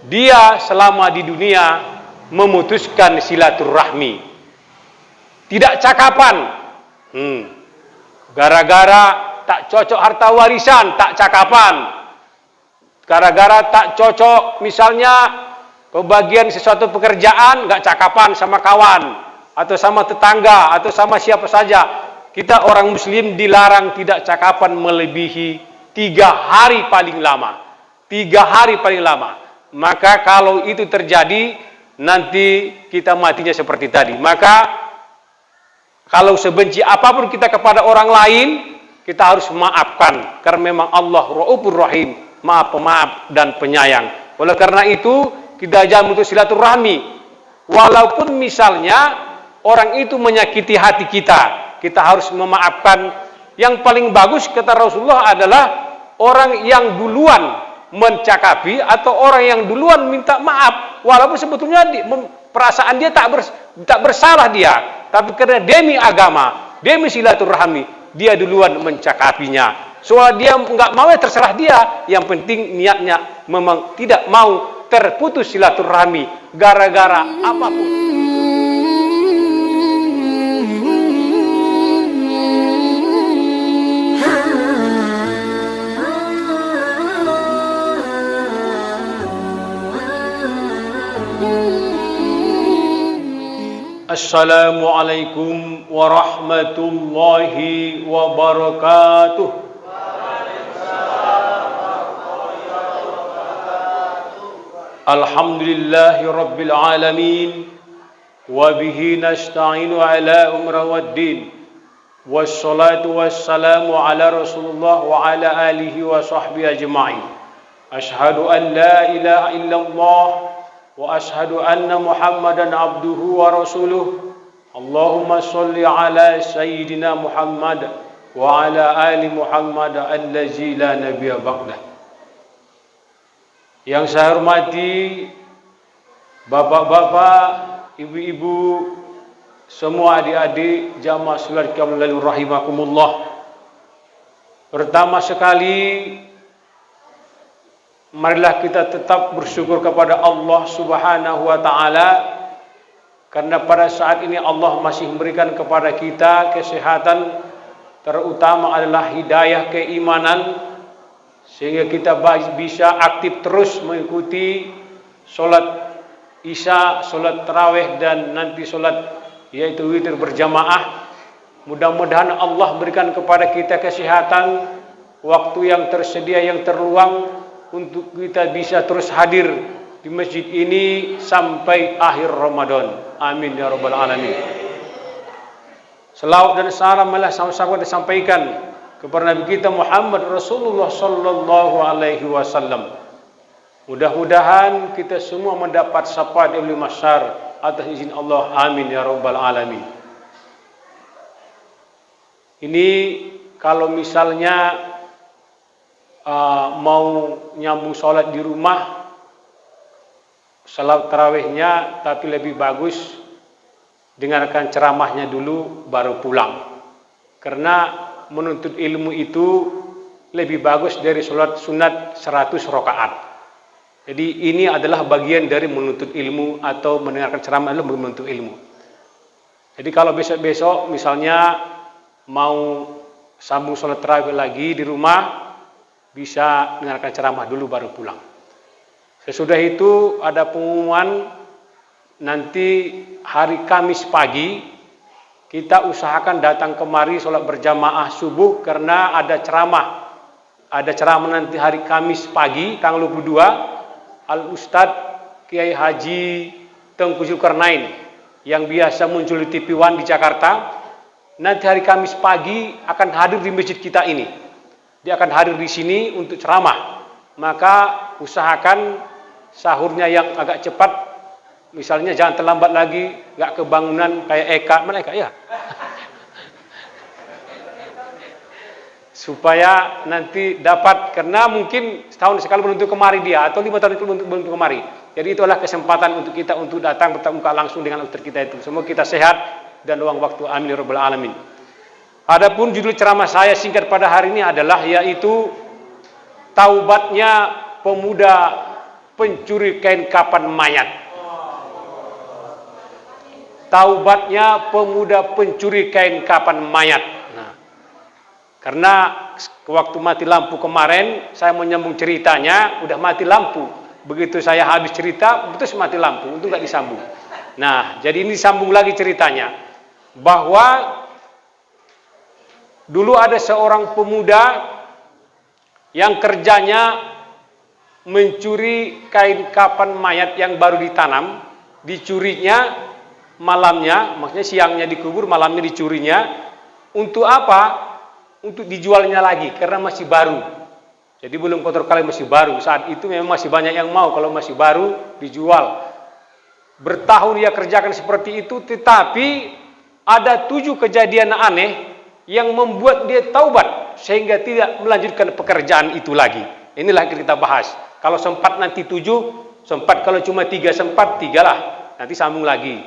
dia selama di dunia memutuskan silaturahmi, tidak cakapan, gara-gara tak cocok harta warisan, tak cakapan, gara-gara tak cocok misalnya pembagian sesuatu pekerjaan, nggak cakapan sama kawan atau sama tetangga atau sama siapa saja. Kita orang muslim dilarang tidak cakapan melebihi 3 hari paling lama. 3 hari paling lama. Maka kalau itu terjadi, nanti kita matinya seperti tadi. Maka kalau sebenci apapun kita kepada orang lain, kita harus maafkan. Karena memang Allah Ra'ufur Rahim, maaf pemaaf dan penyayang. Oleh karena itu, kita jangan untuk silaturahmi. Walaupun misalnya orang itu menyakiti hati kita, kita harus memaafkan. Yang paling bagus kata Rasulullah adalah orang yang duluan mencakapi atau orang yang duluan minta maaf, walaupun sebetulnya perasaan dia tak bersalah dia, tapi karena demi agama, demi silaturahmi, dia duluan mencakapinya. Soal dia nggak mau, ya terserah dia. Yang penting niatnya memang tidak mau terputus silaturahmi gara-gara apapun. Assalamualaikum warahmatullahi wabarakatuh. Alhamdulillahi rabbil alamin, wa bihi nasta'inu ala umra waddin, wassalatu wassalamu ala Rasulullah wa ala alihi wa sahbihi ajma'in. Ashhadu an la ilaha illallah wa ashhadu anna Muhammadan abduhu wa rasuluh. Allahumma salli ala sayyidina Muhammad wa ala ali Muhammad allazi la nabiyya ba'dah. Yang saya hormati bapak-bapak, ibu-ibu, semua adik-adik jamaah salat kamil rahimakumullah. Pertama sekali, marilah kita tetap bersyukur kepada Allah Subhanahu wa taala, karena pada saat ini Allah masih memberikan kepada kita kesehatan, terutama adalah hidayah keimanan, sehingga kita bisa aktif terus mengikuti sholat isya, sholat tarawih, dan nanti sholat yaitu witir berjamaah. Mudah-mudahan Allah berikan kepada kita kesehatan, waktu yang tersedia, yang terluang, untuk kita bisa terus hadir di masjid ini sampai akhir Ramadan. Amin ya rabbal alamin. Selawat dan salam sama-sama disampaikan kepada Nabi kita Muhammad Rasulullah sallallahu alaihi wasallam. Mudah-mudahan kita semua mendapat syafaat Ibnu Masyar atas izin Allah. Amin ya rabbal alamin. Ini kalau misalnya mau nyambung sholat di rumah, salat tarawihnya, tapi lebih bagus dengarkan ceramahnya dulu baru pulang, karena menuntut ilmu itu lebih bagus dari sholat sunat 100 rakaat. Jadi ini adalah bagian dari menuntut ilmu, atau mendengarkan ceramah adalah menuntut ilmu. Jadi kalau besok-besok misalnya mau sambung sholat tarawih lagi di rumah, bisa dengarkan ceramah dulu baru pulang. Sesudah itu ada pengumuman, nanti hari Kamis pagi kita usahakan datang kemari sholat berjamaah subuh, karena ada ceramah. Ada ceramah nanti hari Kamis pagi tanggal 22, Al-Ustadz Kiai Haji Tengku Zulkarnain yang biasa muncul di TV One di Jakarta, nanti hari Kamis pagi akan hadir di masjid kita ini. Dia akan hadir di sini untuk ceramah. Maka usahakan sahurnya yang agak cepat, misalnya jangan terlambat lagi, nggak kebangunan kayak Eka, mana Eka ya? Supaya nanti dapat, karena mungkin setahun sekali belum kemari dia, atau 5 tahun belum kemari. Jadi itulah kesempatan untuk kita untuk datang bertemu muka langsung dengan ustaz kita itu. Semoga kita sehat dan luang waktu. Amin ya rabbal alamin. Adapun judul ceramah saya singkat pada hari ini adalah yaitu taubatnya pemuda pencuri kain kapan mayat. Taubatnya pemuda pencuri kain kapan mayat. Nah, karena waktu mati lampu kemarin saya menyambung ceritanya, udah mati lampu. Begitu saya habis cerita, betul mati lampu, itu nggak disambung. Nah, jadi ini disambung lagi ceritanya, bahwa dulu ada seorang pemuda yang kerjanya mencuri kain kapan mayat yang baru ditanam, dicurinya malamnya, maksudnya siangnya dikubur, malamnya dicurinya. Untuk apa? Untuk dijualnya lagi, karena masih baru. Jadi belum kotor kali, masih baru. Saat itu memang masih banyak yang mau, kalau masih baru dijual. Bertahun dia kerjakan seperti itu, tetapi ada 7 kejadian aneh yang membuat dia taubat, sehingga tidak melanjutkan pekerjaan itu lagi. Inilah yang kita bahas. Kalau sempat nanti 7, sempat. Kalau cuma 3 sempat, 3 lah. Nanti sambung lagi.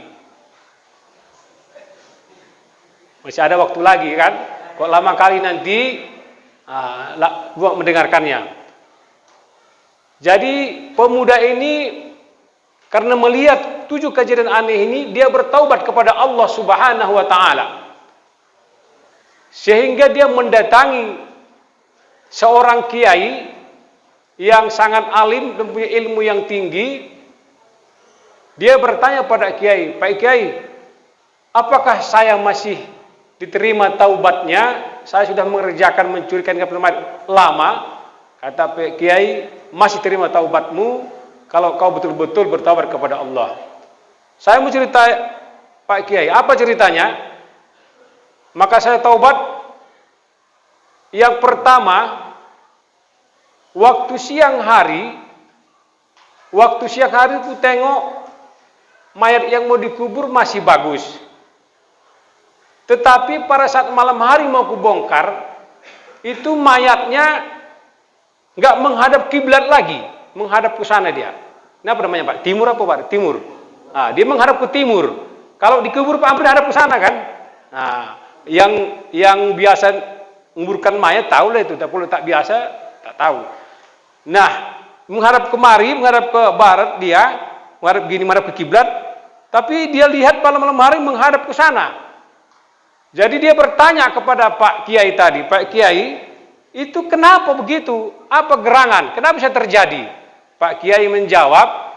Masih ada waktu lagi kan? Kok lama kali nanti gua mendengarkannya. Jadi pemuda ini karena melihat 7 kejadian aneh ini, dia bertaubat kepada Allah Subhanahu wa taala. Sehingga dia mendatangi seorang kiai yang sangat alim dan punya ilmu yang tinggi. Dia bertanya pada kiai, "Pak Kiai, apakah saya masih diterima taubatnya? Saya sudah mengerjakan mencurikan kapan lama." Kata Pak Kiai, "Masih terima taubatmu kalau kau betul-betul bertaubat kepada Allah." Saya mau cerita, Pak Kiai, apa ceritanya? Maka saya taubat. Yang pertama, waktu siang hari itu tengok mayat yang mau dikubur masih bagus. Tetapi pada saat malam hari mau kubongkar, itu mayatnya nggak menghadap kiblat lagi, menghadap ke sana dia. Ini apa namanya, Pak? Timur apa, Pak? Timur. Nah, dia menghadap ke timur. Kalau dikubur Pak hampir hadap ke sana kan? Nah, yang biasa menguburkan mayat tahu lah itu, tapi kalau tak biasa tak tahu. Nah, menghadap kemari, menghadap ke barat dia, menghadap ke kiblat, tapi dia lihat malam hari menghadap ke sana. Jadi dia bertanya kepada Pak Kiai tadi, "Pak Kiai, itu kenapa begitu? Apa gerangan? Kenapa bisa terjadi?" Pak Kiai menjawab,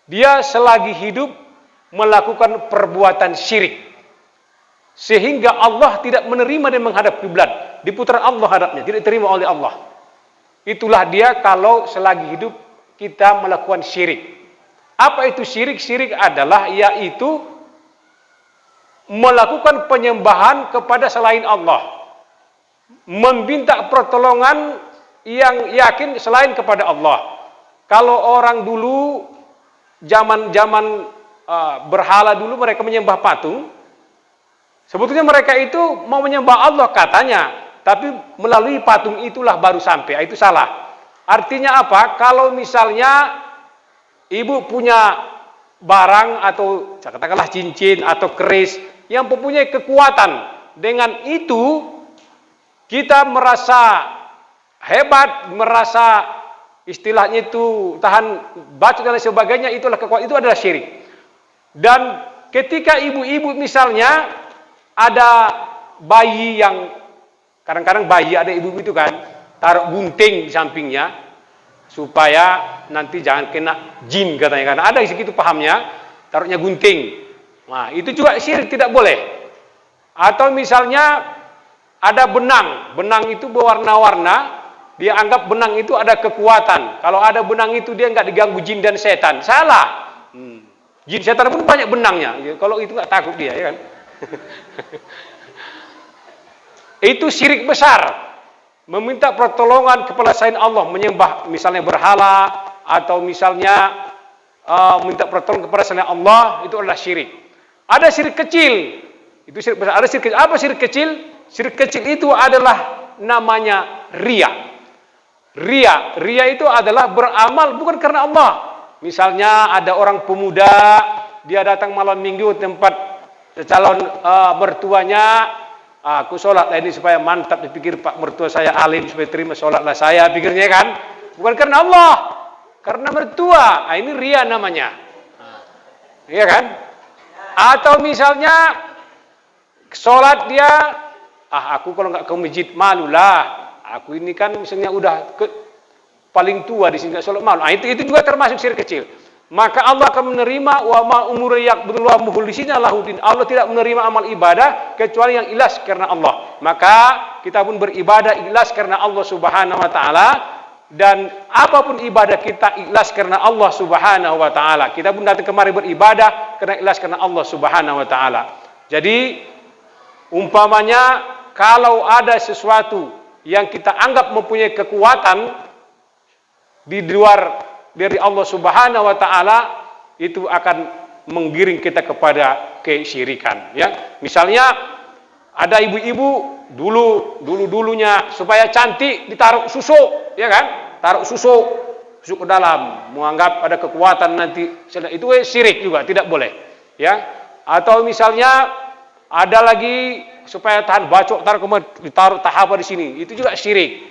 dia selagi hidup melakukan perbuatan syirik, sehingga Allah tidak menerima dia menghadap kiblat, diputar Allah hadapnya, tidak diterima oleh Allah. Itulah dia kalau selagi hidup kita melakukan syirik. Apa itu syirik? Syirik adalah yaitu melakukan penyembahan kepada selain Allah, meminta pertolongan yang yakin selain kepada Allah. Kalau orang dulu zaman berhala dulu, mereka menyembah patung. Sebetulnya mereka itu mau menyembah Allah katanya, tapi melalui patung itulah baru sampai. Itu salah. Artinya apa? Kalau misalnya ibu punya barang atau katakanlah cincin atau keris yang mempunyai kekuatan, dengan itu kita merasa hebat, merasa istilahnya itu tahan bacot dan lain sebagainya, itulah kekuatan, itu adalah syirik. Dan ketika ibu-ibu misalnya ada bayi yang kadang-kadang bayi ada ibu itu kan taruh gunting di sampingnya supaya nanti jangan kena jin katanya, karena ada segitu pahamnya, taruhnya gunting. Nah, itu juga syirik, tidak boleh. Atau misalnya ada benang itu berwarna-warna, dia anggap benang itu ada kekuatan. Kalau ada benang itu dia nggak diganggu jin dan setan. Salah. Jin setan pun banyak benangnya. Kalau itu nggak takut dia, ya kan? Itu syirik besar. Meminta pertolongan kepada selain Allah, menyembah misalnya berhala, atau misalnya minta pertolongan kepada selain Allah, itu adalah syirik. Ada syirik kecil, itu syirik besar. Ada syirik kecil. Apa syirik kecil? Syirik kecil itu adalah namanya riya. Riya itu adalah beramal bukan karena Allah. Misalnya ada orang pemuda, dia datang malam minggu tempat calon mertuanya, aku sholat lah ini supaya mantap, dipikir Pak mertua saya alim supaya terima sholatlah saya, pikirnya kan, bukan karena Allah. karena mertua. Ini ria namanya. Iya kan? Atau misalnya sholat dia, aku kalau nggak ke masjid malulah. Aku ini kan misalnya udah paling tua di sini nggak sholat malu. Itu juga termasuk syirik kecil. Maka Allah akan menerima wa ma umur yaqbudul wa mukhlisina lahudin. Allah tidak menerima amal ibadah kecuali yang ikhlas karena Allah. Maka kita pun beribadah ikhlas karena Allah Subhanahu wa taala, dan apapun ibadah kita ikhlas karena Allah Subhanahu wa taala. Kita pun datang kemari beribadah karena ikhlas karena Allah Subhanahu wa taala. Jadi umpamanya kalau ada sesuatu yang kita anggap mempunyai kekuatan di luar dari Allah Subhanahu wa taala, itu akan menggiring kita kepada kesyirikan, ya. Misalnya ada ibu-ibu dulunya supaya cantik ditaruh susu, ya kan? Taruh susu ke dalam, menganggap ada kekuatan nanti. Itu syirik juga, tidak boleh, ya. Atau misalnya ada lagi supaya tahan bacok, ditaruh tahapa di sini, itu juga syirik.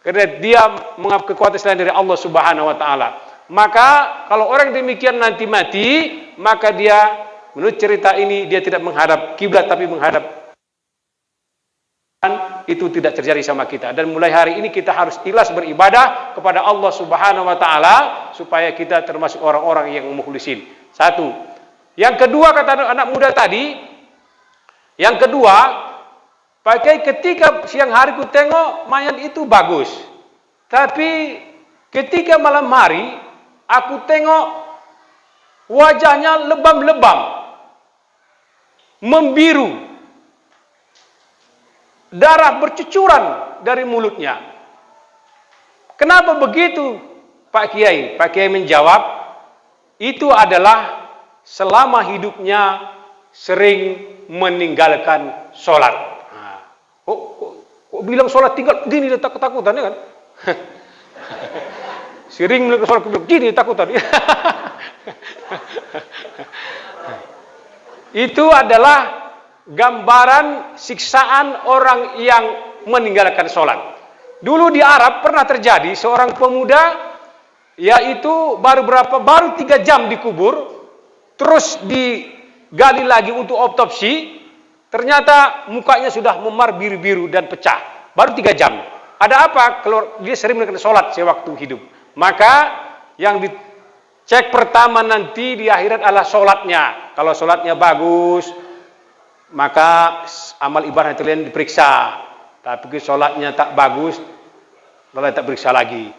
Karena dia menganggap kekuatan selain dari Allah Subhanahu wa taala. Maka kalau orang demikian nanti mati, maka dia menurut cerita ini dia tidak menghadap kiblat tapi menghadap, itu tidak terjadi sama kita. Dan mulai hari ini kita harus ikhlas beribadah kepada Allah Subhanahu wa taala supaya kita termasuk orang-orang yang mukhlisin. Satu. Yang kedua, kata anak muda tadi, yang kedua, pakai ketika siang hari ku tengok mayat itu bagus. Tapi ketika malam hari aku tengok wajahnya lebam-lebam, membiru, darah bercucuran dari mulutnya. Kenapa begitu, Pak Kiai? Pak Kiai menjawab, itu adalah selama hidupnya sering meninggalkan sholat. Kok bilang sholat tinggal gini, dia ketakutan, ya kan? Sering meninggalkan sholat, gini takutan. Itu adalah gambaran siksaan orang yang meninggalkan sholat. Dulu di Arab pernah terjadi seorang pemuda, yaitu baru 3 jam dikubur, terus digali lagi untuk otopsi, ternyata mukanya sudah memar biru-biru dan pecah. Baru 3 jam. Ada apa? Kalau dia sering meninggalkan sholat sewaktu hidup. Maka yang dicek pertama nanti di akhirat adalah sholatnya. Kalau sholatnya bagus, maka amal ibadah itu lain diperiksa. Tapi kalau sholatnya tak bagus, malah tak periksa lagi.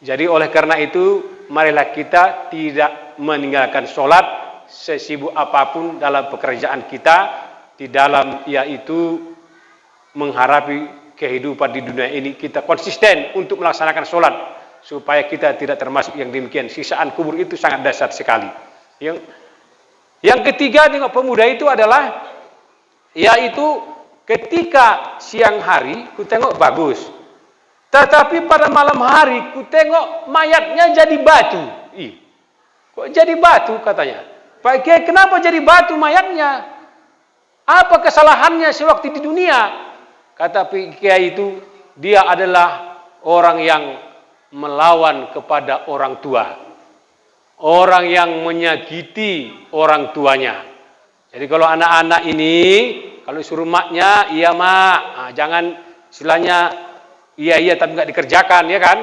Jadi oleh karena itu, marilah kita tidak meninggalkan sholat sesibuk apapun dalam pekerjaan kita, di dalam yaitu mengharapi kehidupan di dunia ini. Kita konsisten untuk melaksanakan sholat supaya kita tidak termasuk yang demikian. Sisaan kubur itu sangat dahsyat sekali. Yang ketiga dengan pemuda itu adalah, yaitu ketika siang hari ku tengok bagus, tetapi pada malam hari ku tengok mayatnya jadi batu. Kok jadi batu, katanya. Pak Kiai, kenapa jadi batu mayatnya? Apa kesalahannya sewaktu di dunia? Kata Pak Kiai itu, dia adalah orang yang melawan kepada orang tua, orang yang menyakiti orang tuanya. Jadi kalau anak-anak ini, kalau suruh maknya, iya mak, jangan istilahnya iya tapi nggak dikerjakan, ya kan?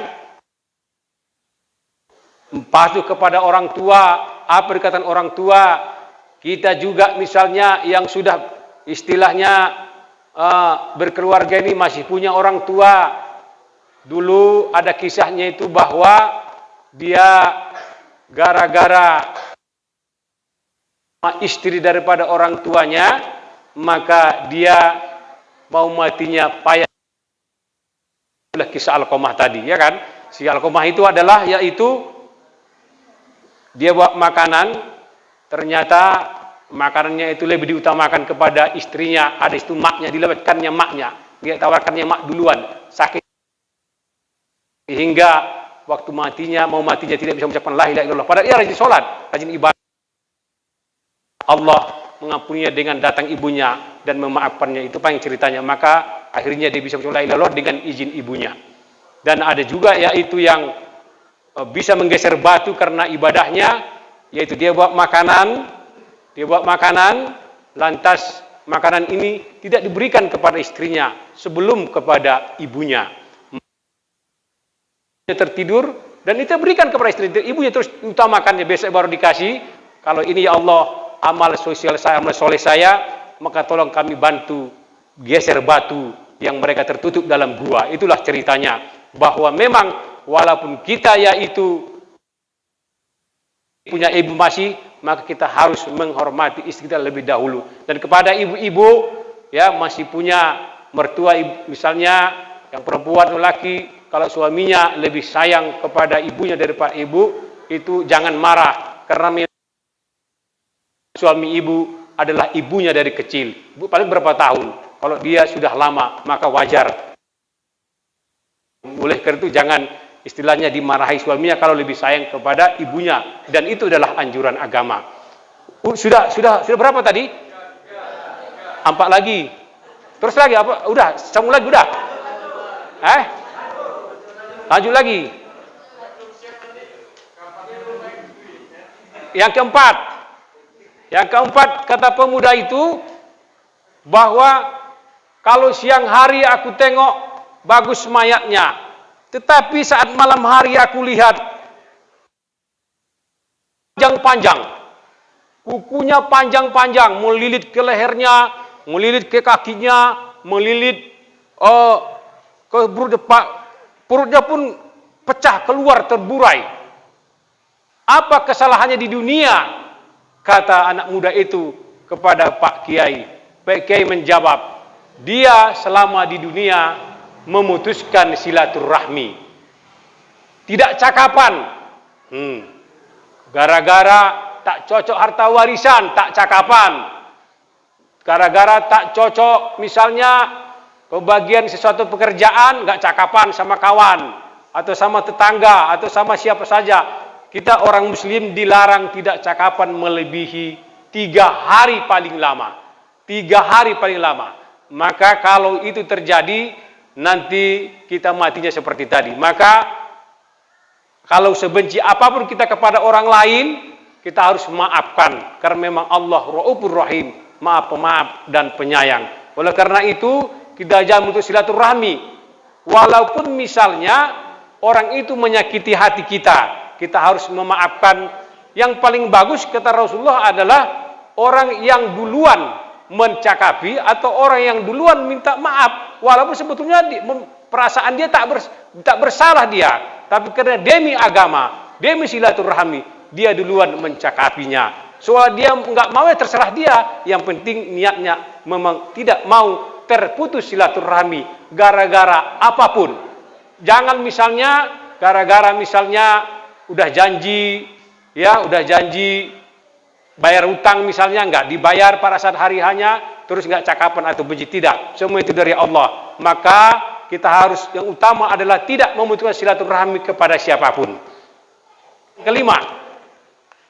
Patuh kepada orang tua, apa dikatakan orang tua. Kita juga misalnya yang sudah istilahnya berkeluarga ini masih punya orang tua. Dulu ada kisahnya itu bahwa dia gara-gara istri daripada orang tuanya, maka dia mau matinya payah. Kisah Alqamah tadi, ya kan? Si Alqamah itu adalah, yaitu dia buat makanan, ternyata makanannya itu lebih diutamakan kepada istrinya. Ada itu maknya, dilewatkannya maknya, dia tawarkannya mak duluan, sakit hingga waktu mau matinya tidak bisa mengucapkan la ilaha illallah. Padahal ia rajin sholat, rajin ibadah. Allah mengampuninya dengan datang ibunya dan memaafkannya. Itu paling ceritanya. Maka akhirnya dia bisa mengucapkan la ilaha illallah dengan izin ibunya. Dan ada juga yaitu yang bisa menggeser batu karena ibadahnya, yaitu dia buat makanan, lantas makanan ini tidak diberikan kepada istrinya sebelum kepada ibunya. Dia tertidur dan itu berikan kepada istri, ibunya terus utamakannya, besok baru dikasih. Kalau ini ya Allah amal sosial saya, amal soleh saya, maka tolong kami bantu geser batu yang mereka tertutup dalam gua. Itulah ceritanya, bahwa memang walaupun kita yaitu punya ibu masih, maka kita harus menghormati istri kita lebih dahulu. Dan kepada ibu-ibu ya masih punya mertua, misalnya yang perempuan atau laki, kalau suaminya lebih sayang kepada ibunya daripada ibu, itu jangan marah, karena suami ibu adalah ibunya dari kecil. Paling berapa tahun? Kalau dia sudah lama, maka wajar. Oleh karena itu jangan istilahnya dimarahi suaminya kalau lebih sayang kepada ibunya, dan itu adalah anjuran agama. Sudah berapa tadi? 4 lagi. Terus lagi apa? Udah, sambung lagi udah. Lanjut lagi. Yang keempat kata pemuda itu, bahwa kalau siang hari aku tengok bagus mayatnya, tetapi saat malam hari aku lihat panjang-panjang, kukunya panjang-panjang, melilit ke lehernya, melilit ke kakinya, melilit ke perutnya pun pecah keluar, terburai. Apa kesalahannya di dunia? Kata anak muda itu kepada Pak Kiai. Pak Kiai menjawab, dia selama di dunia memutuskan silaturahmi, tidak cakapan. Gara-gara tak cocok harta warisan, tak cakapan. Gara-gara tak cocok misalnya kebagian sesuatu pekerjaan, nggak cakapan sama kawan atau sama tetangga atau sama siapa saja. Kita orang muslim dilarang tidak cakapan melebihi 3 hari paling lama. 3 hari paling lama. Maka kalau itu terjadi, nanti kita matinya seperti tadi. Maka kalau sebenci apapun kita kepada orang lain, kita harus maafkan, karena memang Allah Raufur Rahim, maaf pemaaf dan penyayang. Oleh karena itu kita jangan untuk silaturahmi, walaupun misalnya orang itu menyakiti hati kita, kita harus memaafkan. Yang paling bagus kata Rasulullah adalah orang yang duluan mencakapi atau orang yang duluan minta maaf, walaupun sebetulnya perasaan dia tak bersalah dia, tapi karena demi agama, demi silaturahmi, dia duluan mencakapinya. Soal dia nggak mau, ya terserah dia. Yang penting niatnya memang tidak mau terputus silaturahmi gara-gara apapun. Jangan misalnya gara-gara misalnya udah janji bayar utang misalnya, nggak dibayar pada saat hari hanya, terus nggak cakapan atau benci, tidak. Semua itu dari Allah. Maka kita harus, yang utama adalah tidak memutuskan silaturahmi kepada siapapun.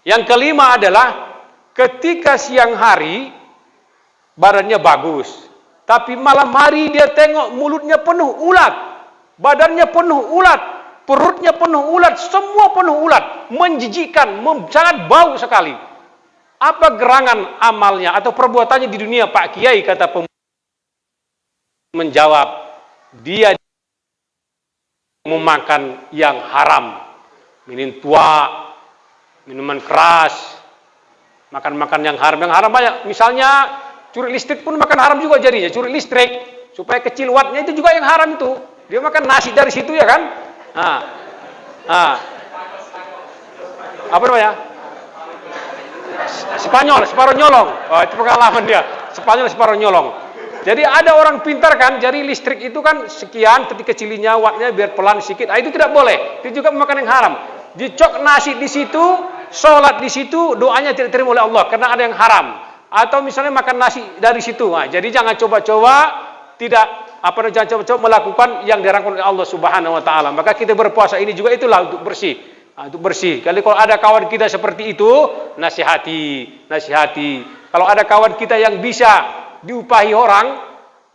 Yang kelima adalah ketika siang hari badannya bagus, tapi malam hari dia tengok mulutnya penuh ulat, badannya penuh ulat, perutnya penuh ulat, semua penuh ulat, menjijikkan, sangat bau sekali. Apa gerangan amalnya atau perbuatannya di dunia Pak Kiai? Kata pemuda menjawab, dia memakan yang haram, minum tua, minuman keras, makan yang haram. Yang haram banyak, misalnya curi listrik pun makan haram juga jadinya. Curi listrik supaya kecil wattnya, itu juga yang haram itu. Dia makan nasi dari situ, ya kan? Apa namanya? Spanyol, separuh nyolong. Oh, itu pengalaman dia. Spanyol separuh nyolong. Jadi ada orang pintar kan, jadi listrik itu kan sekian, ketika kecilinya wattnya biar pelan sedikit. Itu tidak boleh. Itu juga makan yang haram. Dicok nasi di situ, sholat di situ, doanya tidak diterima oleh Allah karena ada yang haram. Atau misalnya makan nasi dari situ. Jadi jangan coba-coba jangan coba-coba melakukan yang dilarang oleh Allah Subhanahu wa taala. Maka kita berpuasa ini juga itulah untuk bersih. Untuk bersih. Kalau ada kawan kita seperti itu, nasihati. Kalau ada kawan kita yang bisa diupahi orang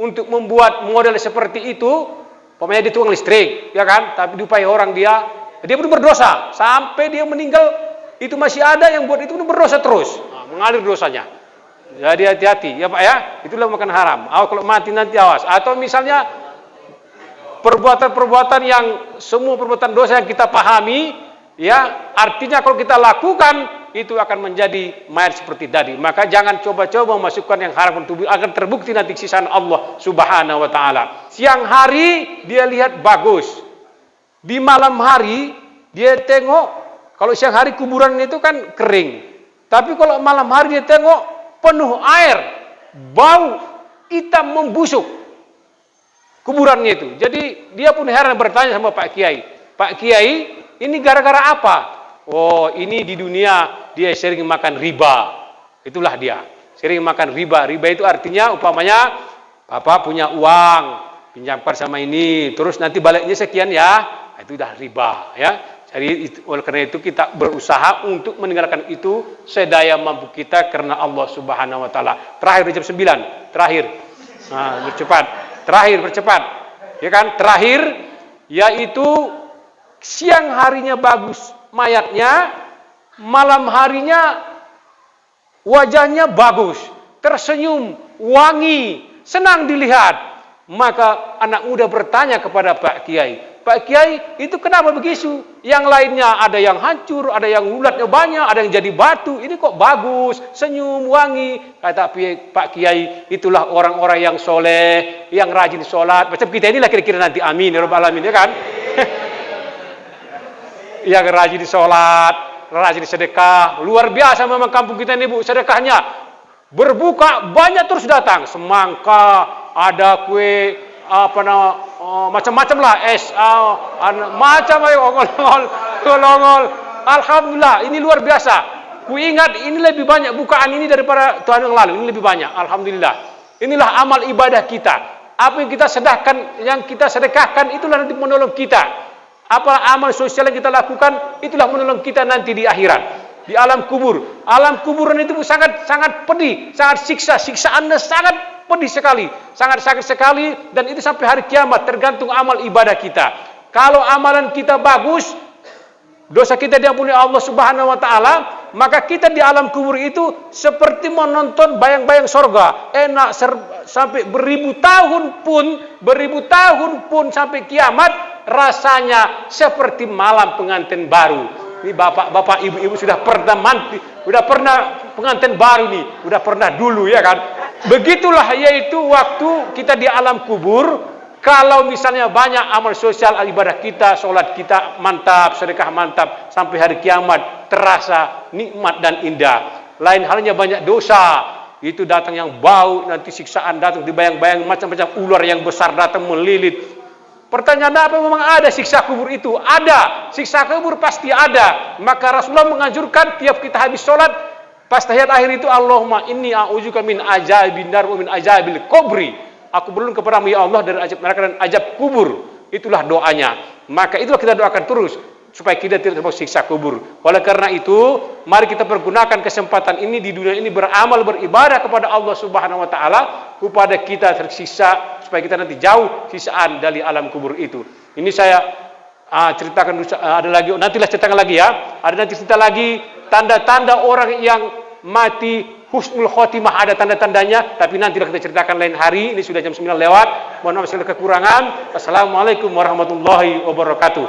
untuk membuat model seperti itu, pokoknya dia tukang listrik, ya kan? Tapi diupahi orang dia, Dia pun berdosa sampai dia meninggal, itu masih ada yang buat itu berdosa terus, mengalir dosanya. Jadi hati-hati ya Pak ya, itulah makan haram. Kalau mati nanti awas. Atau misalnya perbuatan-perbuatan yang semua perbuatan dosa yang kita pahami, ya artinya kalau kita lakukan itu akan menjadi mayat seperti tadi. Maka jangan coba-coba memasukkan yang haram ke tubuh agar terbukti nanti siksaan Allah Subhanahu wa taala. Siang hari dia lihat bagus. Di malam hari dia tengok, kalau siang hari kuburan itu kan kering. Tapi kalau malam hari dia tengok penuh air, bau hitam membusuk kuburannya itu. Jadi dia pun heran bertanya sama Pak Kiai. Pak Kiai, ini gara-gara apa? Oh, ini di dunia dia sering makan riba. Itulah dia. Sering makan riba. Riba itu artinya umpamanya Bapak punya uang, pinjamkan sama ini, terus nanti baliknya sekian ya. Itu udah riba ya. Jadi oleh karena itu kita berusaha untuk meninggalkan itu sedaya mampu kita karena Allah Subhanahu wa taala. Terakhir jam 9, terakhir. Nah, bercepat. Terakhir bercepat. Ya kan? Terakhir yaitu siang harinya bagus mayatnya, malam harinya wajahnya bagus, tersenyum, wangi, senang dilihat. Maka anak muda bertanya kepada Pak Kiai, Pak Kiai, itu kenapa begitu? Yang lainnya ada yang hancur, ada yang ulatnya banyak, ada yang jadi batu. Ini kok bagus, senyum, wangi. Kata Pak Kiai, itulah orang-orang yang soleh, yang rajin sholat. Macam kita inilah kira-kira nanti, amin ya rabbal alamin, ya kan? Yang rajin sholat, rajin sedekah. Luar biasa memang kampung kita ini Bu, sedekahnya. Berbuka banyak terus datang. Semangka, ada kue, macam-macam lah, macam ongol. Alhamdulillah, ini luar biasa. Ku ingat ini lebih banyak bukaan ini daripada tahun yang lalu. Ini lebih banyak, alhamdulillah. Inilah amal ibadah kita. Apa yang kita sedekahkan, yang kita sedekahkan, itulah nanti menolong kita. Apa amal sosial yang kita lakukan, itulah menolong kita nanti di akhirat, di alam kubur. Alam kuburan itu sangat pedih, sangat siksaannya sangat pedih sekali, sangat sakit sekali, dan itu sampai hari kiamat tergantung amal ibadah kita. Kalau amalan kita bagus, dosa kita diampuni Allah Subhanahu wa taala, maka kita di alam kubur itu seperti menonton bayang-bayang sorga, enak sampai beribu tahun pun sampai kiamat, rasanya seperti malam pengantin baru. Ini bapak-bapak, ibu-ibu sudah pernah pengantin baru nih, sudah pernah dulu ya kan. Begitulah yaitu waktu kita di alam kubur. Kalau misalnya banyak amal sosial, ibadah kita, sholat kita mantap, sedekah mantap, sampai hari kiamat terasa nikmat dan indah. Lain halnya banyak dosa, itu datang yang bau, nanti siksaan datang dibayang-bayang, macam-macam ular yang besar datang melilit. Pertanyaan apa, memang ada siksa kubur itu? Ada, siksa kubur pasti ada. Maka Rasulullah menganjurkan tiap kita habis sholat, pas tahiyat akhir itu, Allahumma inni a'udzubika min azabil nar wa min azabil qabri. Aku berlindung kepadamu ya Allah dari azab neraka dan azab kubur. Itulah doanya. Maka itulah kita doakan terus supaya kita tidak termasuk siksa kubur. Oleh karena itu, mari kita pergunakan kesempatan ini di dunia ini beramal, beribadah kepada Allah Subhanahu wa taala, kepada kita tersiksa, supaya kita nanti jauh sisaan dari alam kubur itu. Ini saya ceritakan, ada lagi, nantilah ceritakan lagi ya. Ada nanti cerita lagi tanda-tanda orang yang mati husnul khotimah, ada tanda-tandanya, tapi nantilah kita ceritakan lain hari. Ini sudah jam 9 lewat. Mohon maaf segala kekurangan. Assalamualaikum warahmatullahi wabarakatuh.